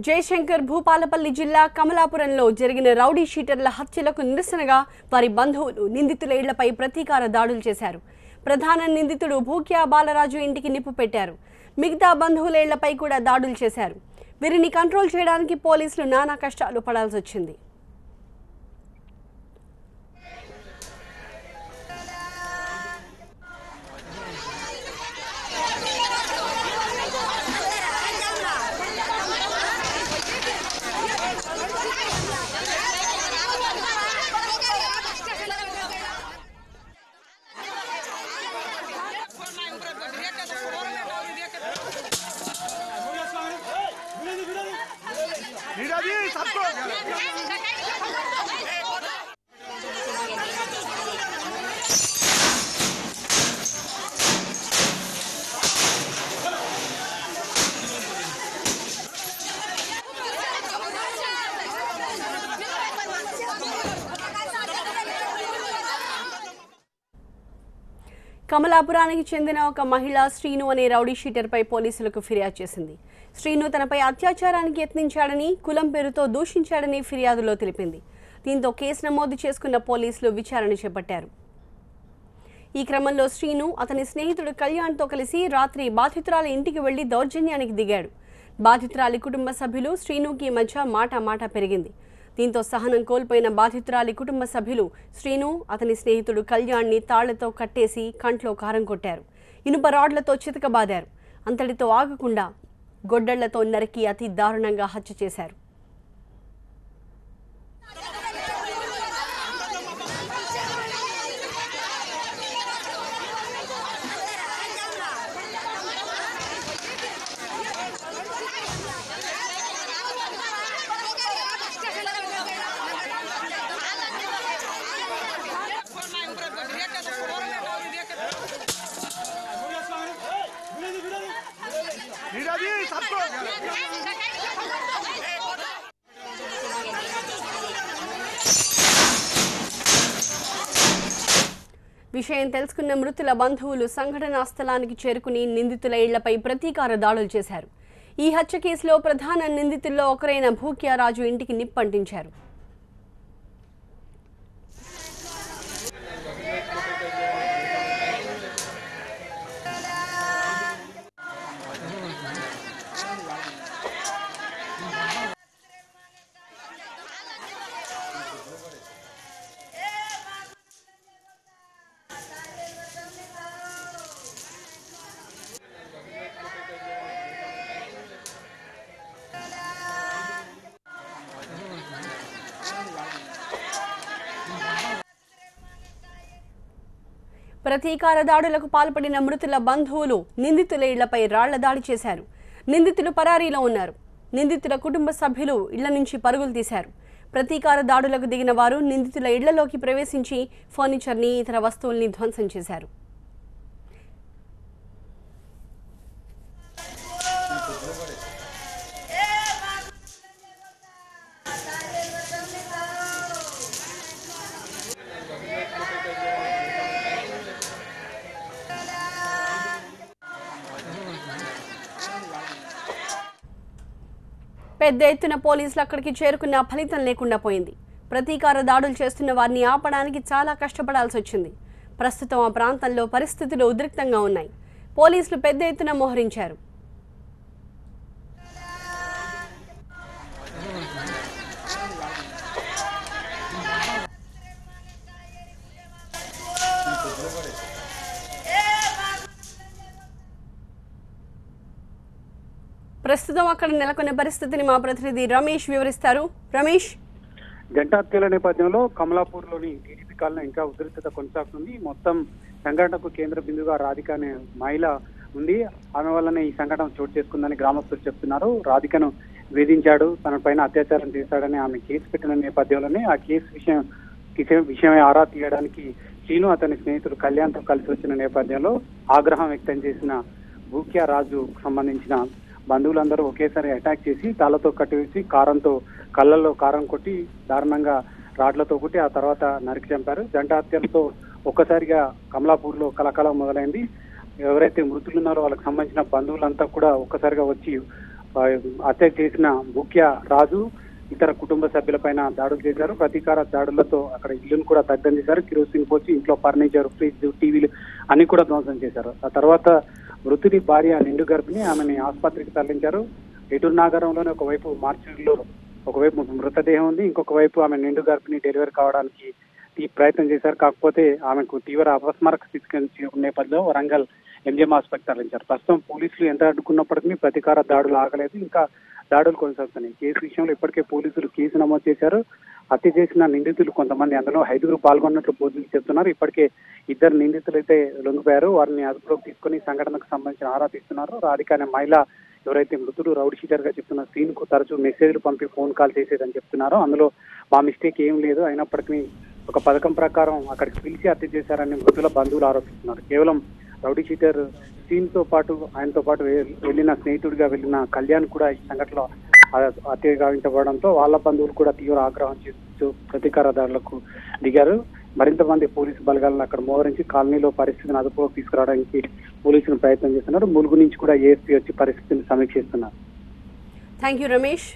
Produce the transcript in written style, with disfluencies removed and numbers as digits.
జయశంకర్ భూపాలపల్లి జిల్లా కమలాపురంలో జరిగిన రౌడీ షీటర్ల హత్యలకు నిరసనగా వారి బంధువులు నిందితుల ఇళ్లపై ప్రతీకార దాడులు చేశారు. ప్రధాన నిందితుడు భూక్యా బాలరాజు ఇంటికి నిప్పు పెట్టారు. మిగతా బంధువుల ఇళ్లపై కూడా దాడులు చేశారు. వీరిని కంట్రోల్ చేయడానికి పోలీసులు నానా కష్టాలు పడాల్సి వచ్చింది. కమలాపురానికి చెందిన ఒక మహిళ శ్రీను అనే రౌడీ షీటర్పై పోలీసులకు ఫిర్యాదు చేసింది. శ్రీను తనపై అత్యాచారానికి యత్నించాడని, కులం పేరుతో దూషించాడని ఫిర్యాదులో తెలిపింది. దీంతో కేసు నమోదు చేసుకున్న పోలీసులు విచారణ చేపట్టారు. ఈ క్రమంలో శ్రీను అతని స్నేహితుడు కళ్యాణ్తో కలిసి రాత్రి బాధితురాలి ఇంటికి వెళ్లి దౌర్జన్యానికి దిగాడు. బాధితురాలి కుటుంబ సభ్యులు శ్రీనుకి మధ్య మాట పెరిగింది. దీంతో సహనం కోల్పోయిన బాధితురాలి కుటుంబ సభ్యులు శ్రీను అతని స్నేహితుడు కళ్యాణ్ని తాళ్లతో కట్టేసి కంట్లో కారం కొట్టారు. ఇనుప రాడ్లతో చితకబాదారు. అంతటితో ఆగకుండా గొడ్డళ్లతో నరికి అతి దారుణంగా హత్య చేశారు. విషయం తెలుసుకున్న మృతుల బంధువులు సంఘటనా స్థలానికి చేరుకుని నిందితుల ఇళ్లపై ప్రతీకార దాడులు చేశారు. ఈ హత్య కేసులో ప్రధాన నిందితుల్లో ఒకరైన భూక్యా రాజు ఇంటికి నిప్పంటించారు. ప్రతీకార దాడులకు పాల్పడిన మృతుల బంధువులు నిందితుల ఇళ్లపై రాళ్ల దాడి చేశారు. నిందితులు పరారీలో ఉన్నారు. నిందితుల కుటుంబ సభ్యులు ఇళ్ల నుంచి పరుగులు తీశారు. ప్రతీకార దాడులకు దిగిన వారు నిందితుల ఇళ్లలోకి ప్రవేశించి ఫర్నిచర్ని, ఇతర వస్తువుల్ని ధ్వంసం చేశారు. పెద్ద ఎత్తున పోలీసులు అక్కడికి చేరుకున్న ఫలితం లేకుండా పోయింది. ప్రతీకార దాడులు చేస్తున్న వారిని ఆపడానికి చాలా కష్టపడాల్సి వచ్చింది. ప్రస్తుతం ఆ ప్రాంతంలో పరిస్థితులు ఉద్రిక్తంగా ఉన్నాయి. పోలీసులు పెద్ద ఎత్తున మోహరించారు. ప్రస్తుతం అక్కడ నెలకొన్న పరిస్థితిని మా ప్రతినిధి రమేష్ వివరిస్తారు. రమేష్, జంట హత్యల నేపథ్యంలో కమలాపూర్లోని టీడీపీ కాలనీ ఇంకా ఉద్రిక్తత కొనసాగుతుంది. మొత్తం సంఘటనకు కేంద్ర బిందుగా రాధిక అనే మహిళ ఉంది. ఆమె వల్లనే ఈ సంఘటన చోటు చేసుకుందని గ్రామస్తులు చెప్తున్నారు. రాధికను వేధించాడు, తన పైన అత్యాచారం చేశాడని ఆమె కేసు పెట్టిన నేపథ్యంలోనే ఆ కేసు విషయమే ఆరా తీయడానికి శ్రీను అతని స్నేహితుడు కళ్యాణ్తో కలిసి వచ్చిన నేపథ్యంలో ఆగ్రహం వ్యక్తం చేసిన భూక్యా రాజుకు సంబంధించిన బంధువులందరూ ఒకేసారి అటాక్ చేసి తాళ్లతో కట్టివేసి కారంతో కళ్ళల్లో కారం కొట్టి దారుణంగా రాడ్లతో కొట్టి ఆ తర్వాత నరికి చంపారు. జంట హత్యలతో ఒక్కసారిగా కమలాపూర్లో కలకలం మొదలైంది. ఎవరైతే మృతులున్నారో వాళ్ళకి సంబంధించిన బంధువులంతా కూడా ఒక్కసారిగా వచ్చి హత్య చేసిన ముఖ్య రాజు ఇతర కుటుంబ సభ్యులపైన దాడులు చేశారు. ప్రతీకార దాడులతో అక్కడ ఇల్లును కూడా దగ్ధం చేశారు. కిరోసిన్ పోసి ఇంట్లో ఫర్నిచర్, ఫ్రిడ్జ్, టీవీలు అన్ని కూడా ధ్వంసం చేశారు. ఆ తర్వాత మృతుడి భార్య నిండు గర్భిణి, ఆమెని ఆసుపత్రికి తరలించారు. ఎటూరు నాగరంలోనే ఒకవైపు మార్చిలో ఒకవైపు మృతదేహం ఉంది, ఇంకొక వైపు ఆమె నిండు గర్భిణి డెలివరీ కావడానికి ఈ ప్రయత్నం చేశారు. కాకపోతే ఆమెకు తీవ్ర అపస్మారక స్థితి నేపథ్యంలో వరంగల్ ఎంజిఎం ఆసుపత్రికి తరలించారు. ప్రస్తుతం పోలీసులు ఎంత అడ్డుకున్నప్పటికీ ప్రతీకార దాడులు ఆగలేదు, ఇంకా దాడులు కొనసాగుతున్నాయి. కేసు విషయంలో ఇప్పటికే పోలీసులు కేసు నమోదు చేశారు. హత్య చేసిన నిందితులు కొంతమంది, అందులో 5 పాల్గొన్నట్లు పోలీసులు చెప్తున్నారు. ఇప్పటికే 2 నిందితులు అయితే లొంగిపోయారు. వారిని అదుపులోకి తీసుకుని సంఘటనకు సంబంధించిన ఆరా తీస్తున్నారు. రాధిక అనే మహిళ ఎవరైతే మృతుడు రౌడీ షీటర్ గా చెప్తున్న సీన్ కు తరచూ మెసేజ్లు పంపి ఫోన్ కాల్ చేసేదని చెప్తున్నారో అందులో మా మిస్టేక్ ఏం లేదు, అయినప్పటికీ ఒక పథకం ప్రకారం అక్కడికి పిలిచి హత్య చేశారని మృతుల బంధువులు ఆరోపిస్తున్నారు. కేవలం రౌడీ షీటర్ సీన్ తో పాటు ఆయనతో పాటు వెళ్ళిన స్నేహితుడిగా వెళ్ళిన కళ్యాణ్ కూడా ఈ సంఘటనలో హత్య గావించబడడంతో వాళ్ళ బంధువులు కూడా తీవ్ర ఆగ్రహం చేస్తూ ప్రతీకార దాడులకు దిగారు. మరింత మంది పోలీసు బలగాలను అక్కడ మోహరించి కాలనీలో పరిస్థితిని అదుపులోకి తీసుకురావడానికి పోలీసులు ప్రయత్నం చేస్తున్నారు. ములుగు నుంచి కూడా ఏఎస్పీ వచ్చి పరిస్థితిని సమీక్షిస్తున్నారు. Thank you Ramesh.